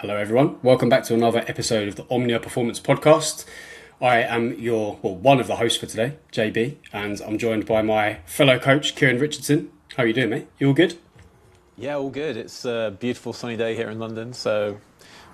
Hello, everyone. Welcome back to another episode of the OMNIA Performance Podcast. I am one of the hosts for today, JB, and I'm joined by my fellow coach, Kieran Richardson. How are you doing, mate? You all good? Yeah, all good. It's a beautiful sunny day here in London, so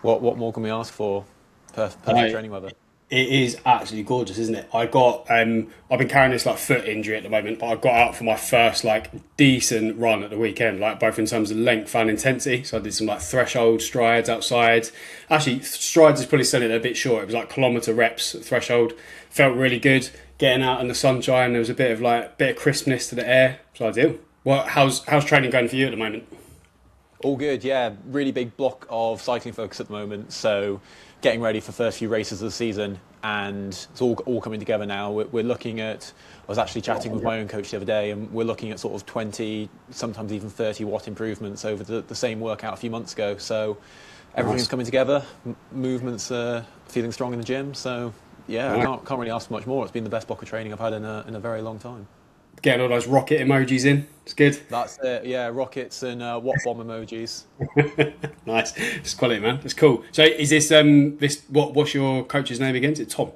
what more can we ask for? Perfect No, training weather. it is absolutely gorgeous, isn't it? I've been carrying this like foot injury at the moment, but I got out for my first like decent run at the weekend, like both in terms of length and intensity. So I did some like threshold strides outside. Actually, strides is probably selling it a bit short. It was like kilometre reps at threshold. Felt really good getting out in the sunshine. There was a bit of crispness to the air. So ideal. How's training going for you at the moment? All good, yeah. Really big block of cycling focus at the moment, so getting ready for first few races of the season, and it's all coming together now. We're looking at. I was actually chatting with my own coach the other day, and we're looking at sort of 20, sometimes even 30 watt improvements over the same workout a few months ago. So everything's coming together. Movements feeling strong in the gym. So yeah, I can't really ask for much more. It's been the best block of training I've had in a very long time. Getting all those rocket emojis in. It's good. That's it. Yeah, rockets and what bomb emojis. Nice. It's quality, man. It's cool. So is what's your coach's name again? Is it Tom?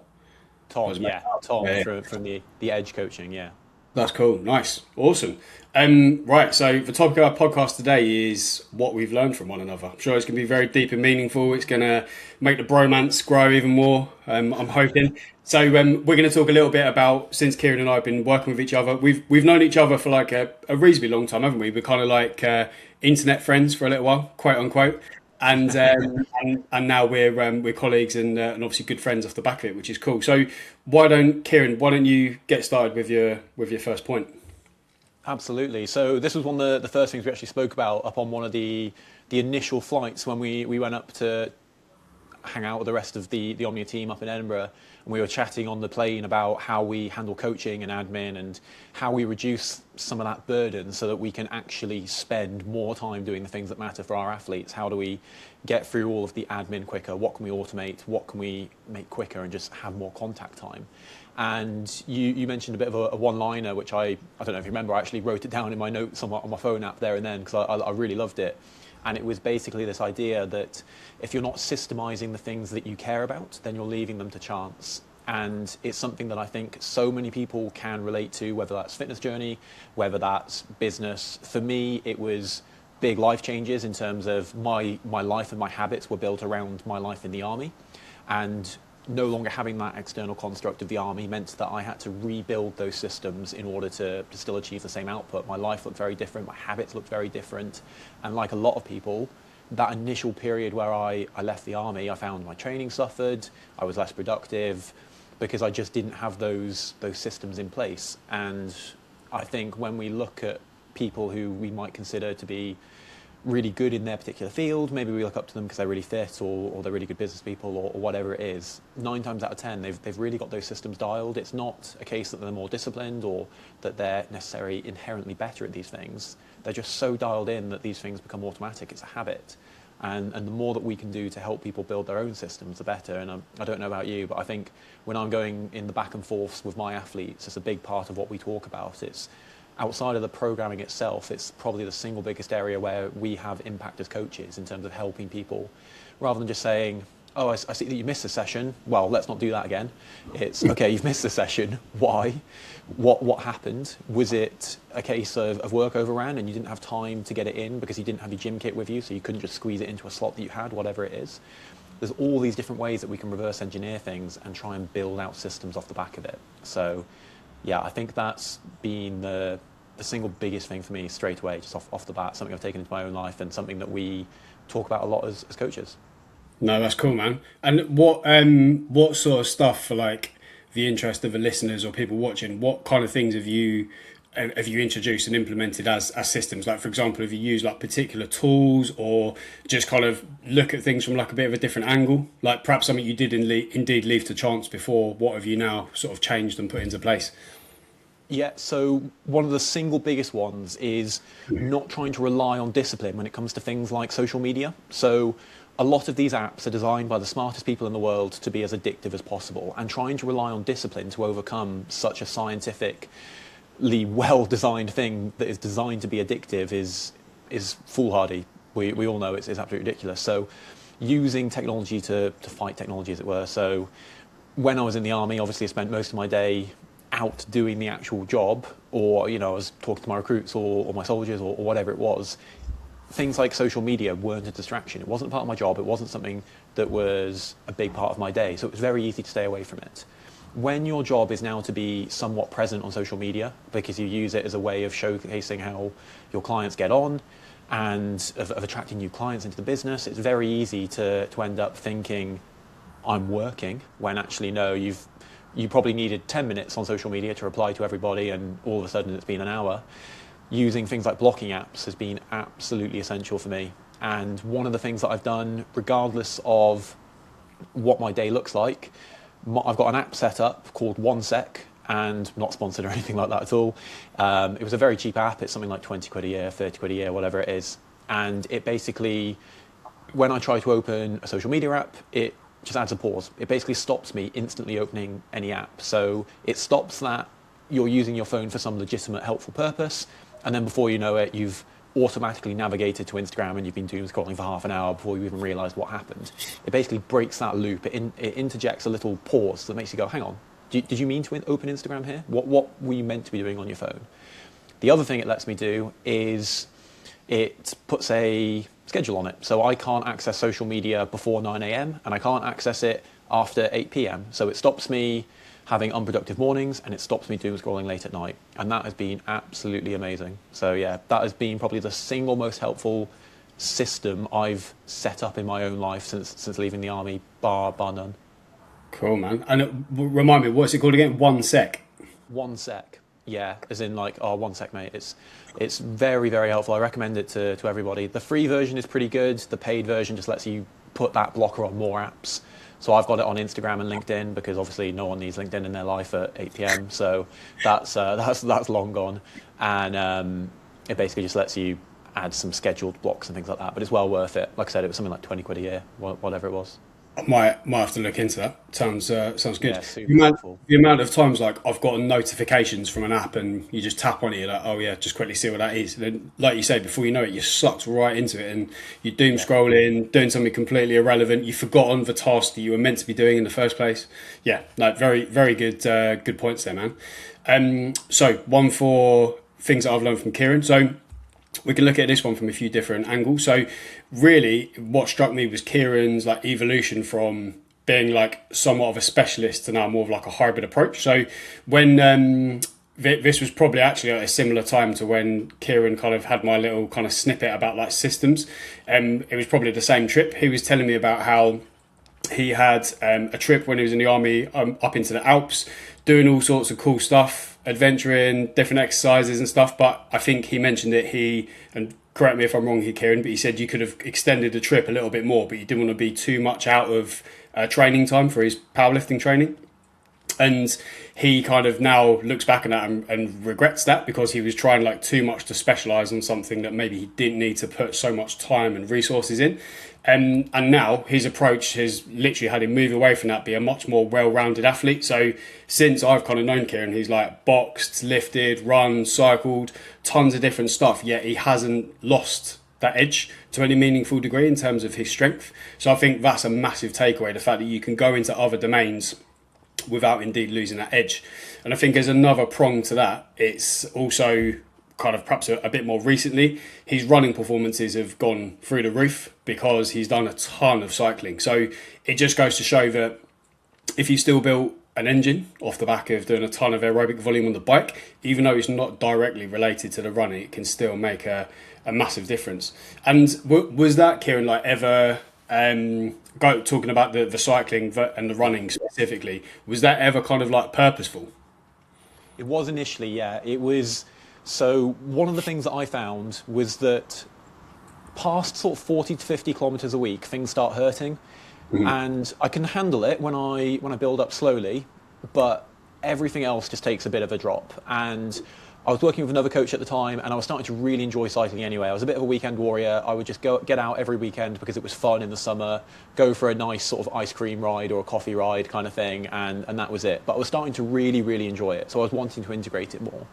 Tom, yeah, Tom Yeah, yeah. from the Edge coaching, yeah. That's cool. Nice. Awesome. Right. So the topic of our podcast today is what we've learned from one another. I'm sure it's going to be very deep and meaningful. It's going to make the bromance grow even more. I'm hoping. So we're going to talk a little bit about, since Kieran and I have been working with each other, we've known each other for like a reasonably long time, haven't we? We're kind of like internet friends for a little while, quote unquote. And now we're colleagues and obviously good friends off the back of it, which is cool. So Kieran, why don't you get started with your first point? Absolutely. So this was one of the first things we actually spoke about up on one of the initial flights when we went up to hang out with the rest of the OMNIA team up in Edinburgh, and we were chatting on the plane about how we handle coaching and admin and how we reduce some of that burden so that we can actually spend more time doing the things that matter for our athletes. How do we get through all of the admin quicker? What can we automate? What can we make quicker and just have more contact time? And you mentioned a bit of a one-liner, which I don't know if you remember, I actually wrote it down in my notes on my phone app there and then because I really loved it. And it was basically this idea that if you're not systemizing the things that you care about, then you're leaving them to chance. And it's something that I think so many people can relate to, whether that's fitness journey, whether that's business. For me, it was big life changes in terms of my life and my habits were built around my life in the army. And no longer having that external construct of the army meant that I had to rebuild those systems in order to still achieve the same output. My life looked very different, my habits looked very different, and like a lot of people, that initial period where I left the army, I found my training suffered, I was less productive, because I just didn't have those systems in place. And I think when we look at people who we might consider to be really good in their particular field, maybe we look up to them because they're really fit or they're really good business people or whatever it is, 9 times out of 10 they've really got those systems dialed. It's not a case that they're more disciplined or that they're necessarily inherently better at these things. They're just so dialed in that these things become automatic. It's a habit. And the more that we can do to help people build their own systems, the better. And I don't know about you, but I think when I'm going in the back and forths with my athletes, it's a big part of what we talk about. It's outside of the programming itself, it's probably the single biggest area where we have impact as coaches in terms of helping people, rather than just saying, oh, I see that you missed a session. Well, let's not do that again. It's, okay, you've missed a session. Why? What happened? Was it a case of work overran and you didn't have time to get it in because you didn't have your gym kit with you, so you couldn't just squeeze it into a slot that you had, whatever it is? There's all these different ways that we can reverse engineer things and try and build out systems off the back of it. So yeah, I think that's been the single biggest thing for me straight away, just off the bat, something I've taken into my own life and something that we talk about a lot as coaches. No, that's cool, man. And what sort of stuff for like the interest of the listeners or people watching? What kind of things have you introduced and implemented as systems? Like, for example, have you used like particular tools or just kind of look at things from like a bit of a different angle? Like perhaps something you did indeed leave to chance before. What have you now sort of changed and put into place? Yeah, so one of the single biggest ones is not trying to rely on discipline when it comes to things like social media. So a lot of these apps are designed by the smartest people in the world to be as addictive as possible, and trying to rely on discipline to overcome such a scientifically well-designed thing that is designed to be addictive is foolhardy. We all know it's absolutely ridiculous. So using technology to fight technology, as it were. So when I was in the army, obviously I spent most of my day out doing the actual job, or I was talking to my recruits or my soldiers or whatever it was. Things like social media weren't a distraction. It wasn't part of my job. It wasn't something that was a big part of my day. So it was very easy to stay away from it. When your job is now to be somewhat present on social media, because you use it as a way of showcasing how your clients get on and of attracting new clients into the business, it's very easy to end up thinking, I'm working, when actually no, you probably needed 10 minutes on social media to reply to everybody, and all of a sudden it's been an hour. Using things like blocking apps has been absolutely essential for me. And one of the things that I've done, regardless of what my day looks like, I've got an app set up called OneSec, and not sponsored or anything like that at all. It was a very cheap app. It's something like 20 quid a year, 30 quid a year, whatever it is. And it basically, when I try to open a social media app, it just adds a pause. It basically stops me instantly opening any app. So it stops that you're using your phone for some legitimate, helpful purpose, and then before you know it, you've automatically navigated to Instagram and you've been doom scrolling for half an hour before you even realised what happened. It basically breaks that loop. It interjects a little pause that makes you go, hang on, did you mean to open Instagram here? What were you meant to be doing on your phone? The other thing it lets me do is it puts a schedule on it. So I can't access social media before 9 a.m. and I can't access it after 8 p.m. So it stops me having unproductive mornings and it stops me doom scrolling late at night. And that has been absolutely amazing. So yeah, that has been probably the single most helpful system I've set up in my own life since leaving the army, bar none. Cool, man. And remind me, what's it called again? OneSec. OneSec. Yeah, as in like, OneSec, mate. It's very, very helpful. I recommend it to everybody. The free version is pretty good. The paid version just lets you put that blocker on more apps. So I've got it on Instagram and LinkedIn because obviously no one needs LinkedIn in their life at 8 p.m. So that's long gone, and it basically just lets you add some scheduled blocks and things like that. But it's well worth it. Like I said, it was something like 20 quid a year, whatever it was. I might have to look into that. Sounds good. Yeah, super helpful. The amount of times like I've gotten notifications from an app and you just tap on it, you're like, oh yeah, just quickly see what that is. And then, like you say, before you know it, you're sucked right into it and you're doom scrolling, doing something completely irrelevant. You've forgotten the task that you were meant to be doing in the first place. Yeah, no, very, very good good points there, man. So one for things that I've learned from Kieran. So we can look at this one from a few different angles. So really what struck me was Kieran's like evolution from being like somewhat of a specialist to now more of like a hybrid approach. So when this was probably actually at a similar time to when Kieran kind of had my little kind of snippet about like systems. It was probably the same trip. He was telling me about how he had a trip when he was in the army up into the Alps, doing all sorts of cool stuff, adventuring, different exercises and stuff. But I think he mentioned it, and correct me if I'm wrong here, Kieran, but he said you could have extended the trip a little bit more, but you didn't want to be too much out of training time for his powerlifting training. And he kind of now looks back on that and regrets that because he was trying like too much to specialise on something that maybe he didn't need to put so much time and resources in. And now his approach has literally had him move away from that, be a much more well-rounded athlete. So since I've kind of known Kieran, he's like boxed, lifted, run, cycled, tons of different stuff, yet he hasn't lost that edge to any meaningful degree in terms of his strength. So I think that's a massive takeaway, the fact that you can go into other domains without indeed losing that edge. And I think as another prong to that, it's also kind of perhaps a bit more recently, his running performances have gone through the roof because he's done a ton of cycling. So it just goes to show that if you still built an engine off the back of doing a ton of aerobic volume on the bike, even though it's not directly related to the running, it can still make a massive difference. And was that, Kieran, like ever talking about the cycling and the running specifically, was that ever kind of like purposeful? It was initially, yeah. It was. So one of the things that I found was that past sort of 40 to 50 kilometers a week, things start hurting. Mm-hmm. And I can handle it when I build up slowly, but everything else just takes a bit of a drop. And I was working with another coach at the time, and I was starting to really enjoy cycling anyway. I was a bit of a weekend warrior. I would just get out every weekend because it was fun in the summer, go for a nice sort of ice cream ride or a coffee ride kind of thing, and that was it. But I was starting to really, really enjoy it, so I was wanting to integrate it more.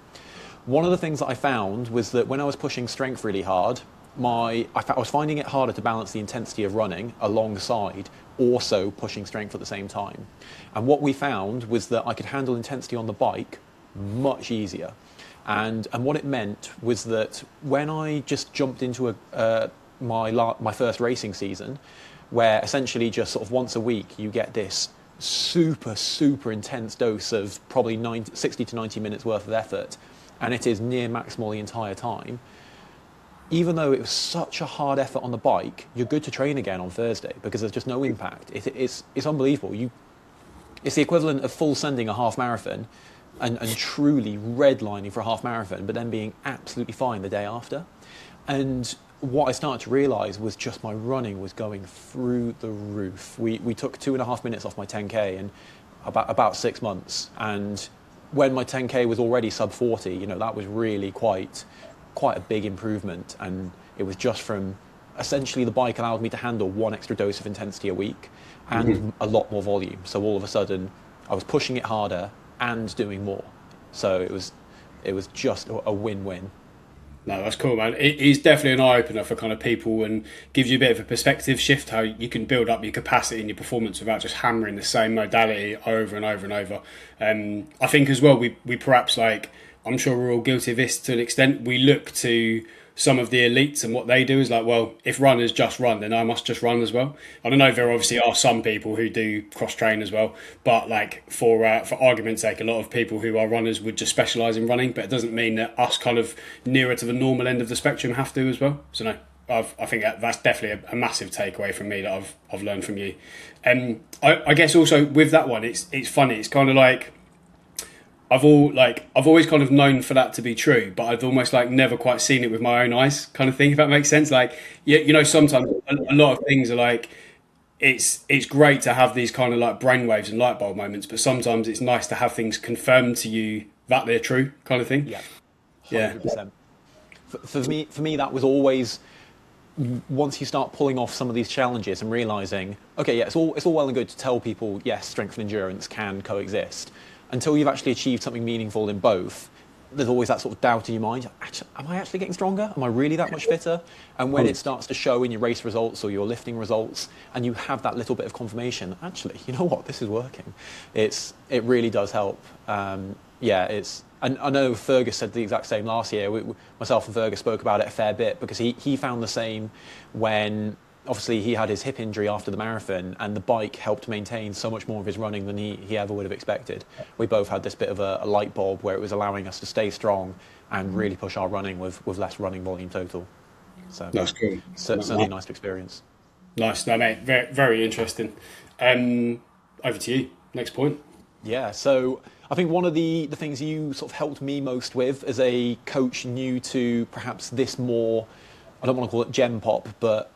One of the things that I found was that when I was pushing strength really hard, I was finding it harder to balance the intensity of running alongside also pushing strength at the same time. And what we found was that I could handle intensity on the bike much easier. And what it meant was that when I just jumped into my first racing season, where essentially just sort of once a week you get this super intense dose of probably 60 to 90 minutes worth of effort, and it is near maximal the entire time. Even though it was such a hard effort on the bike, you're good to train again on Thursday because there's just no impact. It's unbelievable. It's the equivalent of full sending a half marathon and truly redlining for a half marathon, but then being absolutely fine the day after. And what I started to realise was just my running was going through the roof. We took 2.5 minutes off my 10K in about 6 months. And when my 10K was already sub 40, you know, that was really quite a big improvement. And it was just from essentially the bike allowed me to handle one extra dose of intensity a week and a lot more volume. So all of a sudden I was pushing it harder and doing more. So it was just a win-win. No, that's cool, man. It is definitely an eye-opener for kind of people and gives you a bit of a perspective shift, how you can build up your capacity and your performance without just hammering the same modality over and over and over. I think as well, we perhaps, like, I'm sure we're all guilty of this to an extent, we look to some of the elites and what they do is like, well, if runners just run, then I must just run as well. I don't know, there obviously are some people who do cross-train as well, but like for argument's sake, a lot of people who are runners would just specialise in running, but it doesn't mean that us kind of nearer to the normal end of the spectrum have to as well. So no, I think that's definitely a massive takeaway from me that I've learned from you. I guess also with that one, it's funny. It's kind of like I've always kind of known for that to be true, but I've almost like never quite seen it with my own eyes, kind of thing. If that makes sense, like you know, sometimes a lot of things are like it's great to have these kind of like brainwaves and light bulb moments, but sometimes it's nice to have things confirmed to you that they're true, kind of thing. Yeah, 100%. For me, that was always, once you start pulling off some of these challenges and realizing, okay, yeah, it's all well and good to tell people, yes, strength and endurance can coexist. Until you've actually achieved something meaningful in both, there's always that sort of doubt in your mind. Am I actually getting stronger? Am I really that much fitter? And when it starts to show in your race results or your lifting results, and you have that little bit of confirmation, actually, you know what, this is working. It really does help. And I know Fergus said the exact same last year. Myself and Fergus spoke about it a fair bit because he found the same when obviously he had his hip injury after the marathon, and the bike helped maintain so much more of his running than he ever would have expected. We both had this bit of a light bulb where it was allowing us to stay strong and really push our running with less running volume total. So that's cool. Certainly a nice experience. Nice, no mate, very, very interesting. Over to you. Next point. Yeah, so I think one of the things you sort of helped me most with as a coach new to perhaps this more, I don't want to call it gem pop,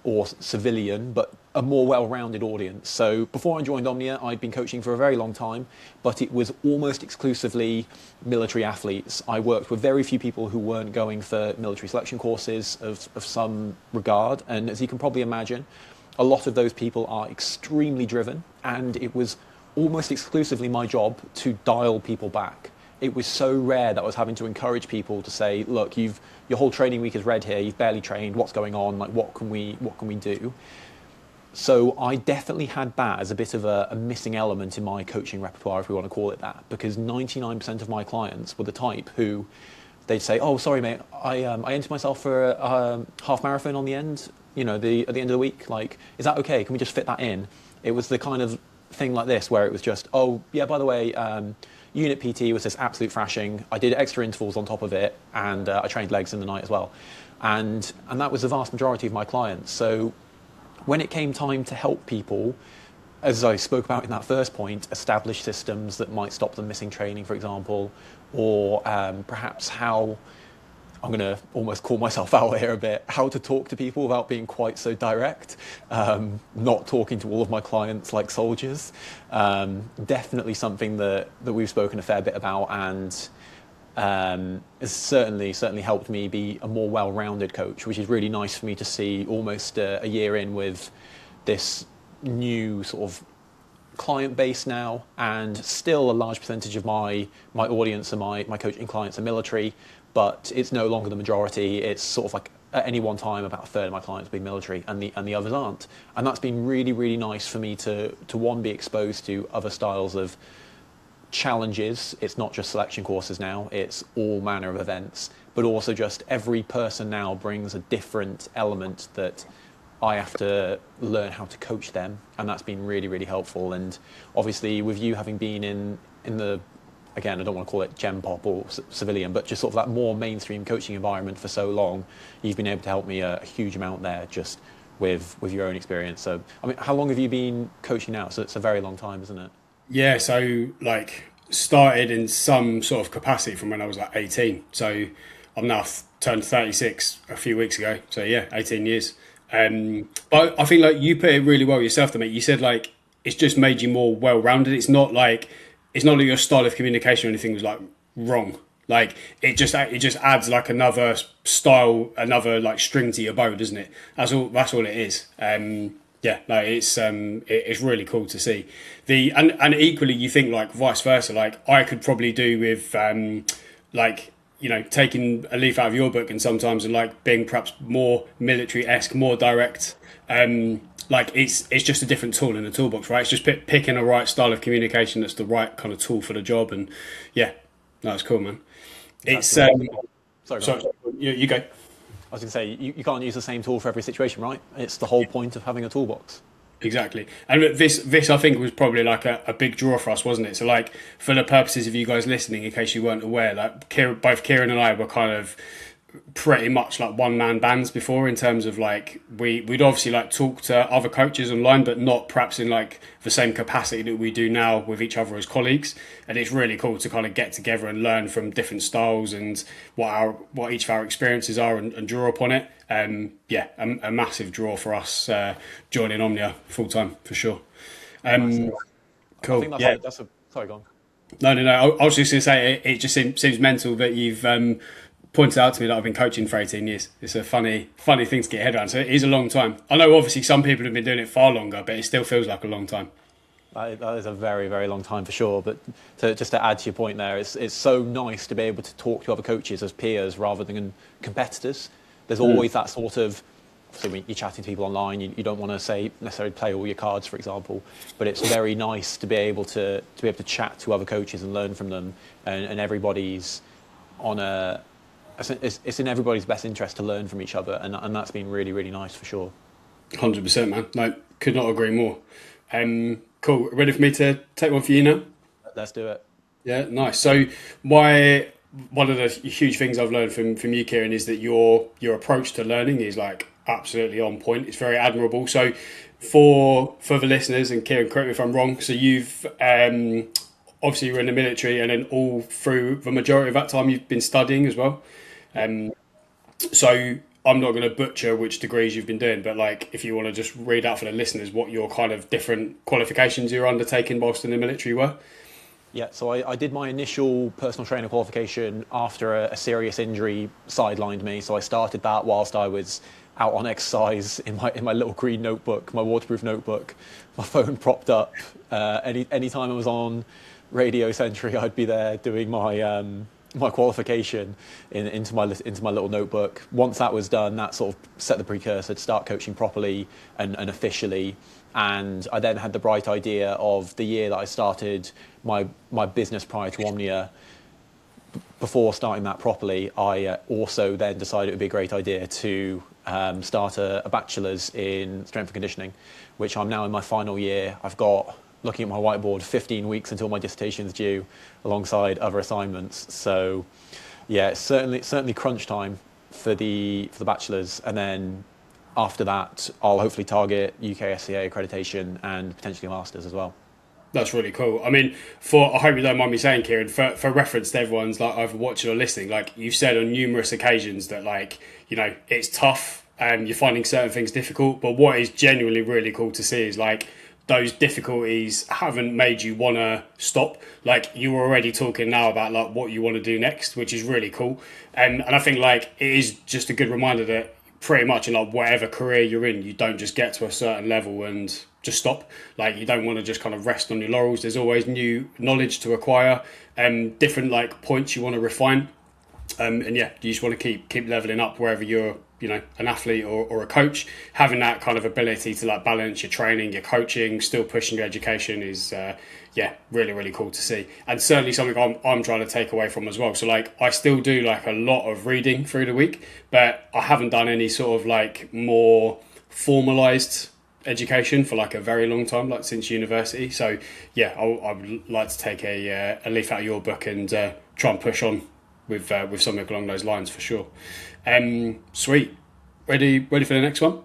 or civilian, but a more well-rounded audience. So before I joined Omnia, I'd been coaching for a very long time, but it was almost exclusively military athletes. I worked with very few people who weren't going for military selection courses of some regard. And as you can probably imagine, a lot of those people are extremely driven, and it was almost exclusively my job to dial people back. It was so rare that I was having to encourage people to say, look, your whole training week is red here, you've barely trained, what's going on, like what can we do? So I definitely had that as a bit of a missing element in my coaching repertoire, if we want to call it that, because 99% of my clients were the type who they'd say, oh, sorry mate, I entered myself for a half marathon on the end, at the end of the week, like, is that okay? Can we just fit that in? It was the kind of thing like this where it was just, oh yeah, by the way, unit PT was this absolute thrashing. I did extra intervals on top of it, and I trained legs in the night as well. And that was the vast majority of my clients. So when it came time to help people, as I spoke about in that first point, establish systems that might stop them missing training, for example, or perhaps how, I'm going to almost call myself out here a bit, how to talk to people without being quite so direct, not talking to all of my clients like soldiers. Definitely something that we've spoken a fair bit about, and has certainly helped me be a more well-rounded coach, which is really nice for me to see almost a year in with this new sort of client base now, and still a large percentage of my audience and my coaching clients are military, but it's no longer the majority. It's sort of like at any one time, about a third of my clients will be military, and the others aren't. And that's been really, really nice for me to one, be exposed to other styles of challenges. It's not just selection courses now, it's all manner of events, but also just every person now brings a different element that I have to learn how to coach them, and that's been really, really helpful. And obviously with you having been in the, again, I don't want to call it Gen Pop or civilian, but just sort of that more mainstream coaching environment for so long, you've been able to help me a huge amount there, just with your own experience. So, I mean, how long have you been coaching now? So it's a very long time, isn't it? Yeah, so like started in some sort of capacity from when I was like 18. So I'm now turned 36 a few weeks ago. So yeah, 18 years. But I think like you put it really well yourself to me. You said like it's just made you more well-rounded. It's not like your style of communication or anything was like wrong. Like it just adds like another style, another like string to your bow, doesn't it? That's all it is. Yeah, like it's really cool to see and equally you think like vice versa. Like I could probably do with like, you know, taking a leaf out of your book and sometimes and like being perhaps more military-esque, more direct. Like it's just a different tool in the toolbox, right? It's just picking a right style of communication that's the right kind of tool for the job. And yeah, no, it's cool, man. It's sorry, you go. I was going to say, you can't use the same tool for every situation, right? It's the whole point of having a toolbox. Exactly. And this I think was probably like a big draw for us, wasn't it? So like for the purposes of you guys listening, in case you weren't aware, like both Kieran and I were kind of pretty much like one-man bands before, in terms of like we'd obviously like talk to other coaches online, but not perhaps in like the same capacity that we do now with each other as colleagues. And it's really cool to kind of get together and learn from different styles and what each of our experiences are and draw upon it. Yeah, a massive draw for us joining Omnia full time for sure. Cool. I think that's sorry, go on. No. I was just going to say it just seems mental that you've pointed out to me that I've been coaching for 18 years. It's a funny thing to get your head around. So it is a long time. I know obviously some people have been doing it far longer, but it still feels like a long time. That is a very, very long time for sure. But just to add to your point there, it's so nice to be able to talk to other coaches as peers rather than competitors. There's always that sort of, so when you're chatting to people online, you don't want to say necessarily play all your cards, for example, but it's very nice to be able to chat to other coaches and learn from them, and everybody's on it's in everybody's best interest to learn from each other, and that's been really, really nice for sure. 100%, man. No, could not agree more. Cool. Ready for me to take one for you now? Let's do it. Yeah, nice. So one of the huge things I've learned from you, Kieran, is that your approach to learning is like absolutely on point. It's very admirable. So for the listeners, and Kieran, correct me if I'm wrong, so you've obviously you were in the military, and then all through the majority of that time you've been studying as well. So I'm not going to butcher which degrees you've been doing, but like if you want to just read out for the listeners what your kind of different qualifications you're undertaking whilst in the military were. Yeah, so I did my initial personal trainer qualification after a serious injury sidelined me. So I started that whilst I was out on exercise in my little green notebook, my waterproof notebook, my phone propped up. Any time I was on Radio Century, I'd be there doing my qualification into my little notebook. Once that was done, that sort of set the precursor to start coaching properly and officially. And I then had the bright idea of the year that I started my business prior to OMNIA. Before starting that properly, I also then decided it would be a great idea to start a bachelor's in strength and conditioning, which I'm now in my final year. I've got, looking at my whiteboard, 15 weeks until my dissertation's due, alongside other assignments. So, yeah, it's certainly crunch time for the bachelor's, and then after that, I'll hopefully target UK SCA accreditation and potentially a master's as well. That's really cool. I mean, I hope you don't mind me saying, Kieran, for reference to everyone's like either watching or listening, like you've said on numerous occasions that like, you know, it's tough and you're finding certain things difficult, but what is genuinely really cool to see is like those difficulties haven't made you want to stop. Like you were already talking now about like what you want to do next, which is really cool. And I think like it is just a good reminder that pretty much in like whatever career you're in, you don't just get to a certain level and just stop. Like you don't want to just kind of rest on your laurels. There's always new knowledge to acquire, different like points you want to refine. And yeah, you just want to keep leveling up wherever you're an athlete or a coach, having that kind of ability to like balance your training, your coaching, still pushing your education is really, really cool to see, and certainly something I'm trying to take away from as well. So like I still do like a lot of reading through the week, but I haven't done any sort of like more formalized education for like a very long time, like since university. So yeah, I would like to take a leaf out of your book and try and push on with something along those lines for sure. Sweet. Ready for the next one?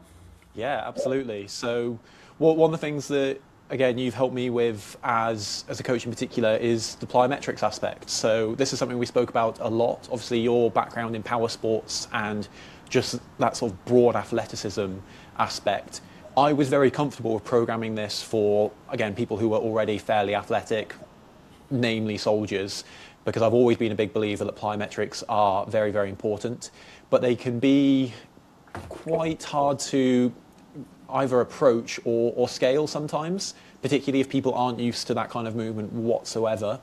Yeah, absolutely. So, one of the things that, again, you've helped me with as a coach in particular is the plyometrics aspect. So this is something we spoke about a lot. Obviously, your background in power sports and just that sort of broad athleticism aspect. I was very comfortable with programming this for, again, people who were already fairly athletic, namely soldiers, because I've always been a big believer that plyometrics are very, very important, but they can be quite hard to either approach or scale sometimes, particularly if people aren't used to that kind of movement whatsoever.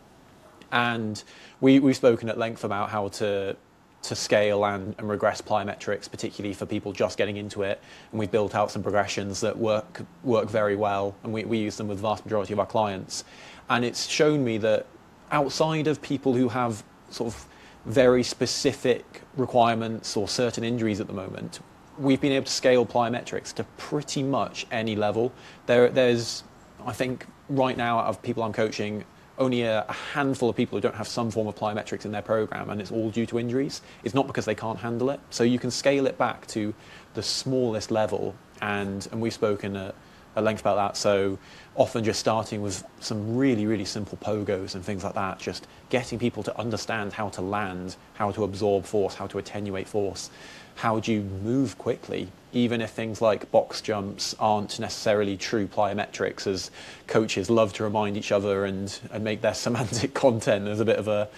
And we've spoken at length about how to scale and regress plyometrics, particularly for people just getting into it. And we've built out some progressions that work very well, and we use them with the vast majority of our clients. And it's shown me that outside of people who have sort of very specific requirements or certain injuries at the moment, we've been able to scale plyometrics to pretty much any level. There's, I think, right now, out of people I'm coaching, only a handful of people who don't have some form of plyometrics in their program, and it's all due to injuries. It's not because they can't handle it. So you can scale it back to the smallest level, and we've spoken at length about that. So often just starting with some really, really simple pogos and things like that, just getting people to understand how to land, how to absorb force, how to attenuate force, how do you move quickly, even if things like box jumps aren't necessarily true plyometrics, as coaches love to remind each other and make their semantic content. There's a bit of a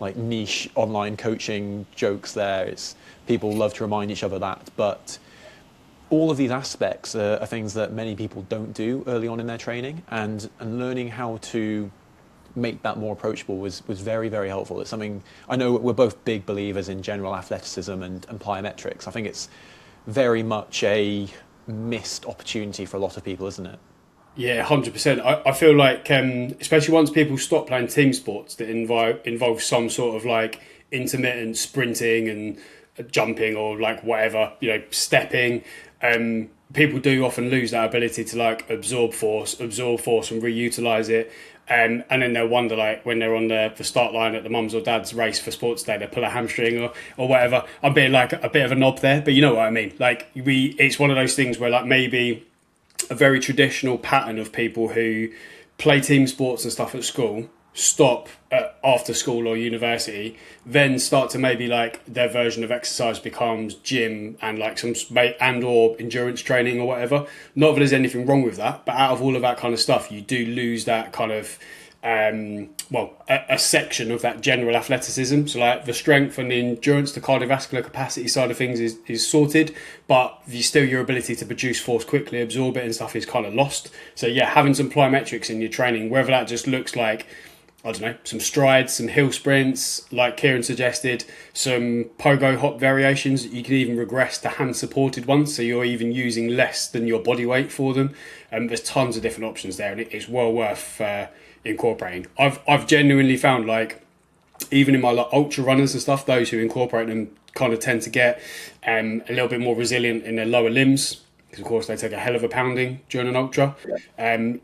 like niche online coaching jokes there. It's people love to remind each other that, but all of these aspects are things that many people don't do early on in their training, and learning how to make that more approachable was very, very helpful. It's something, I know we're both big believers in general athleticism and plyometrics. I think it's very much a missed opportunity for a lot of people, isn't it? Yeah, 100%. I feel like, especially once people stop playing team sports that involve some sort of like intermittent sprinting and jumping or like whatever, stepping, people do often lose that ability to like absorb force and reutilize it. And then they'll wonder, like, when they're on the start line at the mum's or dad's race for sports day, they pull a hamstring or whatever. I'm being like a bit of a knob there, but you know what I mean. Like, it's one of those things where, like, maybe a very traditional pattern of people who play team sports and stuff at school stop after school or university, then start to maybe like their version of exercise becomes gym and like some or endurance training or whatever. Not that there's anything wrong with that, but out of all of that kind of stuff, you do lose that kind of a section of that general athleticism. So like the strength and the endurance, the cardiovascular capacity side of things is sorted, but your ability to produce force quickly, absorb it and stuff is kind of lost. So yeah, having some plyometrics in your training, whether that just looks like, I don't know, some strides, some hill sprints, like Kieran suggested, some pogo hop variations. You can even regress to hand-supported ones, so you're even using less than your body weight for them. There's tons of different options there, and it's well worth incorporating. I've genuinely found, like, even in my like ultra runners and stuff, those who incorporate them kind of tend to get a little bit more resilient in their lower limbs, because of course they take a hell of a pounding during an ultra.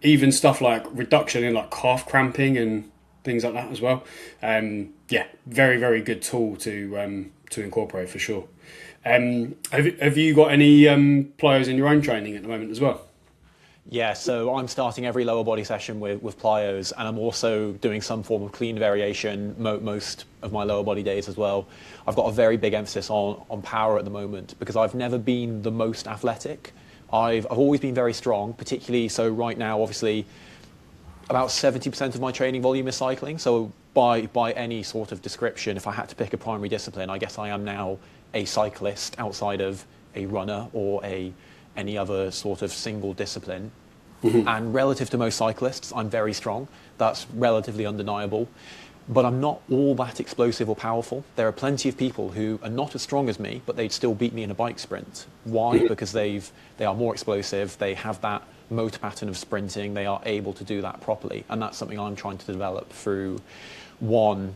Even stuff like reduction in like calf cramping and things like that as well. Very, very good tool to incorporate for sure. Have you got any plyos in your own training at the moment as well? Yeah, so I'm starting every lower body session with plyos, and I'm also doing some form of clean variation most of my lower body days as well. I've got a very big emphasis on power at the moment, because I've never been the most athletic. I've always been very strong, particularly so right now, obviously, about 70% of my training volume is cycling. So by any sort of description, if I had to pick a primary discipline, I guess I am now a cyclist outside of a runner or any other sort of single discipline. Mm-hmm. And relative to most cyclists, I'm very strong. That's relatively undeniable. but I'm not all that explosive or powerful. There are plenty of people who are not as strong as me, but they'd still beat me in a bike sprint. Why? Because they are more explosive, they have that motor pattern of sprinting, they are able to do that properly. And that's something I'm trying to develop through, one,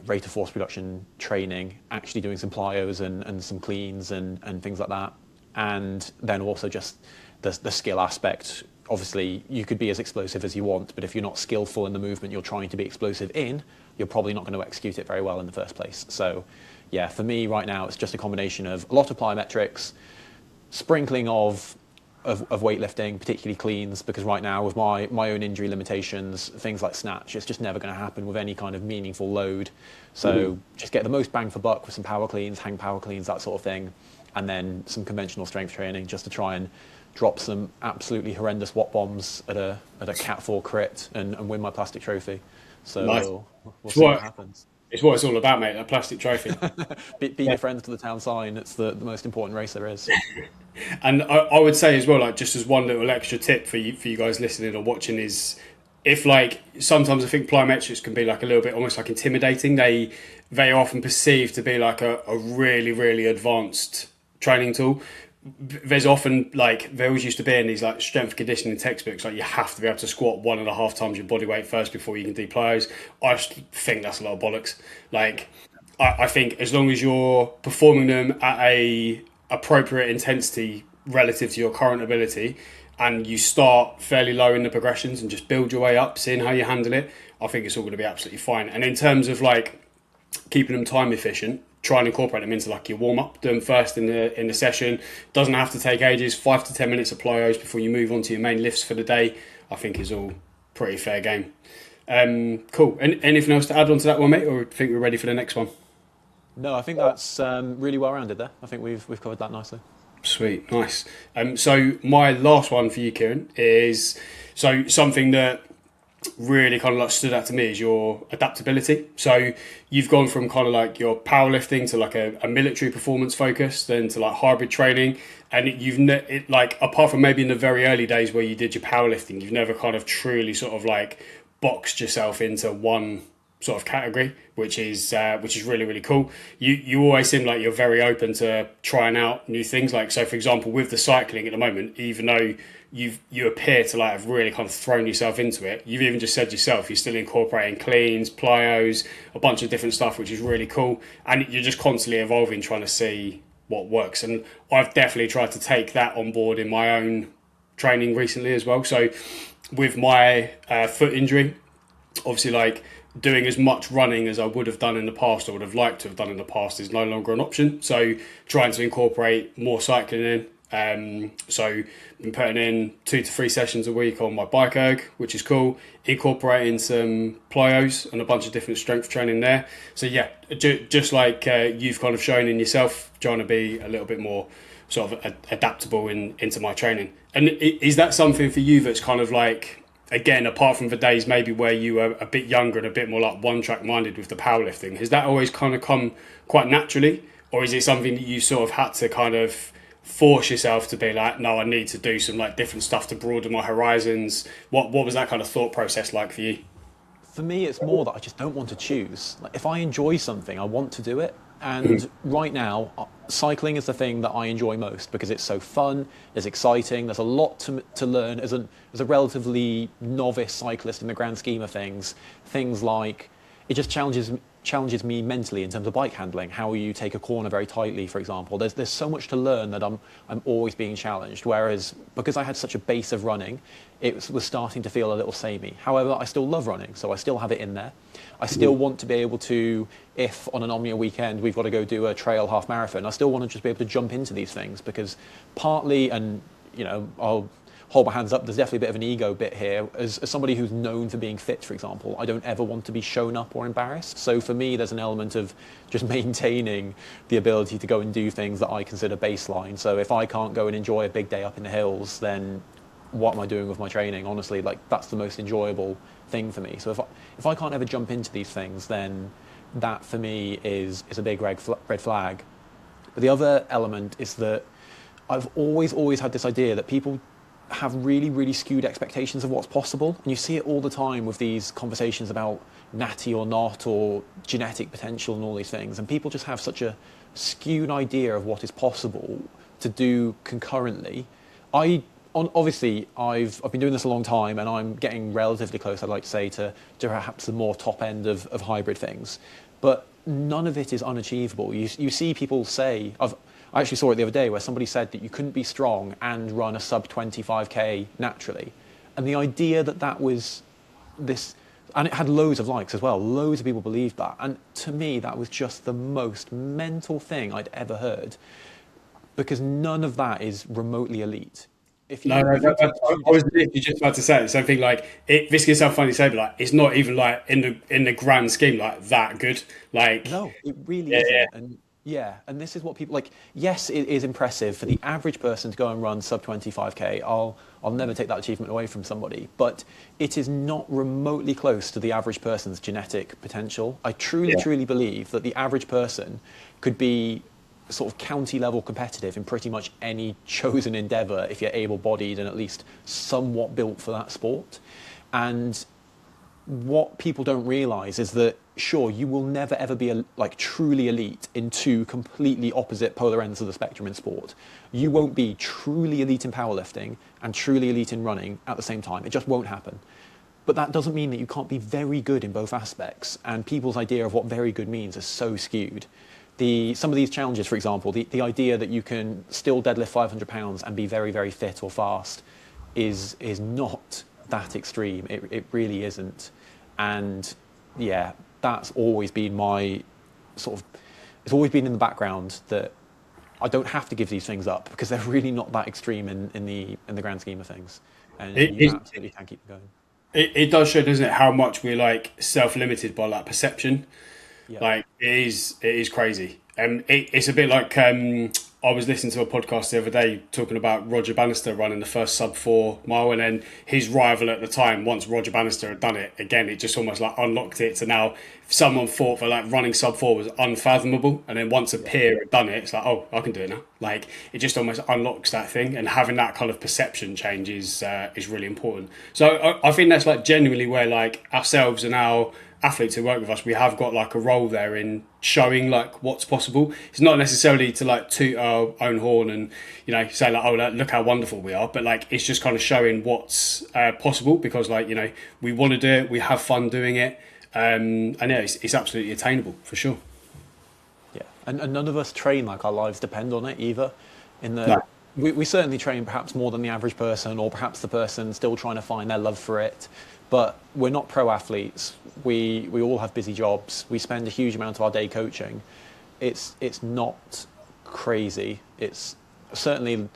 rate of force reduction training, actually doing some plyos and some cleans and things like that. And then also just the skill aspect. Obviously, you could be as explosive as you want, but if you're not skillful in the movement you're trying to be explosive in, you're probably not going to execute it very well in the first place. So, yeah, for me right now, it's just a combination of a lot of plyometrics, sprinkling of weightlifting, particularly cleans, because right now with my own injury limitations, things like snatch, it's just never going to happen with any kind of meaningful load. So just get the most bang for buck with some power cleans, hang power cleans, that sort of thing, and then some conventional strength training just to try and drop some absolutely horrendous watt bombs at a Cat 4 crit and win my plastic trophy. So Nice. we'll see what happens. It's what it's all about, mate, a plastic trophy. Beat your friends to the town sign. It's the most important race there is. And I would say as well, like just as one little extra tip for you guys listening or watching is, if like sometimes I think plyometrics can be like a little bit almost like intimidating. They are often perceived to be like a really, really advanced training tool. There's often like there always used to be in these like strength and conditioning textbooks, like you have to be able to squat 1.5 times your body weight first before you can do plyos. I just think that's a lot of bollocks. Like I think as long as you're performing them at a appropriate intensity relative to your current ability, and you start fairly low in the progressions and just build your way up, seeing how you handle it, I think it's all going to be absolutely fine. And in terms of like keeping them time efficient, try and incorporate them into like your warm up. Do them first in the session. Doesn't have to take ages. 5 to 10 minutes of plyos before you move on to your main lifts for the day. I think is all pretty fair game. Cool. Anything else to add on to that one, mate, or think we're ready for the next one? No, I think that's really well rounded there. I think we've covered that nicely. Sweet, nice. So my last one for you, Kieran, is something that really kind of like stood out to me is your adaptability. So you've gone from kind of like your powerlifting to like a military performance focus, then to like hybrid training, and like apart from maybe in the very early days where you did your powerlifting, you've never kind of truly sort of like boxed yourself into one sort of category, which is really, really cool. You always seem like you're very open to trying out new things. Like, so for example, with the cycling at the moment, even though you appear to like have really kind of thrown yourself into it, you've even just said yourself you're still incorporating cleans, plyos, a bunch of different stuff, which is really cool. And you're just constantly evolving, trying to see what works. And I've definitely tried to take that on board in my own training recently as well. So with my foot injury, obviously like doing as much running as I would have done in the past, or would have liked to have done in the past, is no longer an option. So trying to incorporate more cycling in. So been putting in 2 to 3 sessions a week on my bike erg, which is cool. Incorporating some plyos and a bunch of different strength training there. So yeah, just like you've kind of shown in yourself, trying to be a little bit more sort of adaptable into my training. And is that something for you that's kind of like, again, apart from the days maybe where you were a bit younger and a bit more like one-track minded with the powerlifting, has that always kind of come quite naturally? Or is it something that you sort of had to kind of force yourself to be like, no, I need to do some like different stuff to broaden my horizons? What was that kind of thought process like for you? For me, it's more that I just don't want to choose. Like, if I enjoy something, I want to do it. And right now, cycling is the thing that I enjoy most because it's so fun, it's exciting, there's a lot to learn as a relatively novice cyclist in the grand scheme of things. Things like, it just challenges me mentally in terms of bike handling, how you take a corner very tightly, for example. There's so much to learn that I'm always being challenged, whereas because I had such a base of running, it was starting to feel a little samey. However, I still love running, so I still have it in there. I still want to be able to, if on an OMNIA weekend we've got to go do a trail half marathon, I still want to just be able to jump into these things because partly, and I'll hold my hands up, there's definitely a bit of an ego bit here. As somebody who's known for being fit, for example, I don't ever want to be shown up or embarrassed. So for me, there's an element of just maintaining the ability to go and do things that I consider baseline. So if I can't go and enjoy a big day up in the hills, then what am I doing with my training? Honestly, like that's the most enjoyable thing for me. So if I can't ever jump into these things, then that for me is a big red flag. But the other element is that I've always had this idea that people have really, really skewed expectations of what's possible. And you see it all the time with these conversations about natty or not, or genetic potential and all these things. And people just have such a skewed idea of what is possible to do concurrently. Obviously, I've been doing this a long time, and I'm getting relatively close, I'd like to say, to perhaps the more top end of hybrid things. But none of it is unachievable. You see people say, I actually saw it the other day where somebody said that you couldn't be strong and run a sub 25k naturally. And the idea that that was this, and it had loads of likes as well, loads of people believed that. And to me, that was just the most mental thing I'd ever heard, because none of that is remotely elite. If you, No, if you take I two was literally just about to say the same thing. Like, this can sound funny to say, but like, it's not even like in the grand scheme like that good. Like, No, it really yeah, yeah, isn't. And yeah, and this is what people like. Yes, it is impressive for the average person to go and run sub 25k. I'll never take that achievement away from somebody, but it is not remotely close to the average person's genetic potential. I truly, yeah. truly believe that the average person could be sort of county level competitive in pretty much any chosen endeavour if you're able bodied and at least somewhat built for that sport. And what people don't realise is that, sure, you will never ever be like truly elite in two completely opposite polar ends of the spectrum in sport. You won't be truly elite in powerlifting and truly elite in running at the same time. It just won't happen. But that doesn't mean that you can't be very good in both aspects. And people's idea of what very good means is so skewed. Some of these challenges, for example, the idea that you can still deadlift 500 pounds and be very, very fit or fast is not that extreme. It really isn't. And yeah, that's always been my sort of, it's always been in the background that I don't have to give these things up because they're really not that extreme in the grand scheme of things. And It, you it, absolutely can keep them going. it does show, doesn't it, how much we're like self-limited by like perception. Yeah. Like, it is crazy. It's a bit like, I was listening to a podcast the other day talking about Roger Bannister running the first sub 4 mile, and then his rival at the time, once Roger Bannister had done it again, it just almost like unlocked it to now. If someone thought that like running sub 4 was unfathomable, and then once a peer had done it, it's like, oh, I can do it now. Like, it just almost unlocks that thing, and having that kind of perception change is really important. So I think that's like genuinely where like ourselves and our athletes who work with us, we have got like a role there in showing like what's possible. It's not necessarily to like toot our own horn and, you know, say like, oh, look how wonderful we are, but like it's just kind of showing what's possible, because like, you know, we want to do it, we have fun doing it, and yeah, it's absolutely attainable for sure. Yeah, and none of us train like our lives depend on it either. In the No. we certainly train perhaps more than the average person, or perhaps the person still trying to find their love for it. But we're not pro athletes. We all have busy jobs. We spend a huge amount of our day coaching. It's not crazy. It's certainly,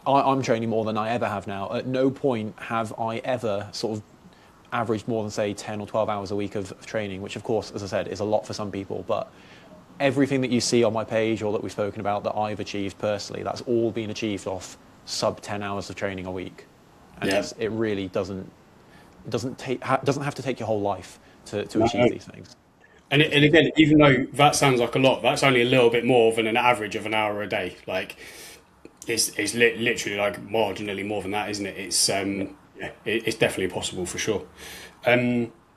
I'm training more than I ever have now. At no point have I ever sort of averaged more than, say, 10 or 12 hours a week of training, which of course, as I said, is a lot for some people. But everything that you see on my page or that we've spoken about that I've achieved personally, that's all been achieved off sub 10 hours of training a week. And Yeah. it really doesn't have to take your whole life to No. achieve these things. And again, even though that sounds like a lot, that's only a little bit more than an average of an hour a day. Like, it's literally like marginally more than that, isn't it? Yeah. Yeah, it's definitely possible for sure.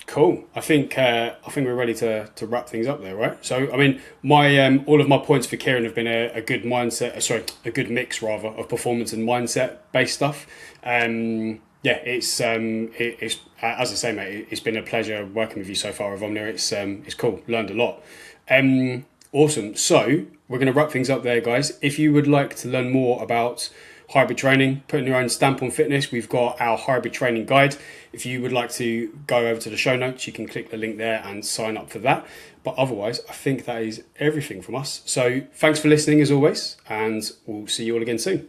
Cool. I think we're ready to wrap things up there, right? So I mean, my all of my points for Kieran have been a good mindset. A good mix rather of performance and mindset based stuff. Yeah, it's as I say, mate. It's been a pleasure working with you so far with Omnia. It's cool. Learned a lot. Awesome. So we're going to wrap things up there, guys. If you would like to learn more about hybrid training, putting your own stamp on fitness, we've got our hybrid training guide. If you would like to go over to the show notes, you can click the link there and sign up for that. But otherwise, I think that is everything from us. So thanks for listening as always, and we'll see you all again soon.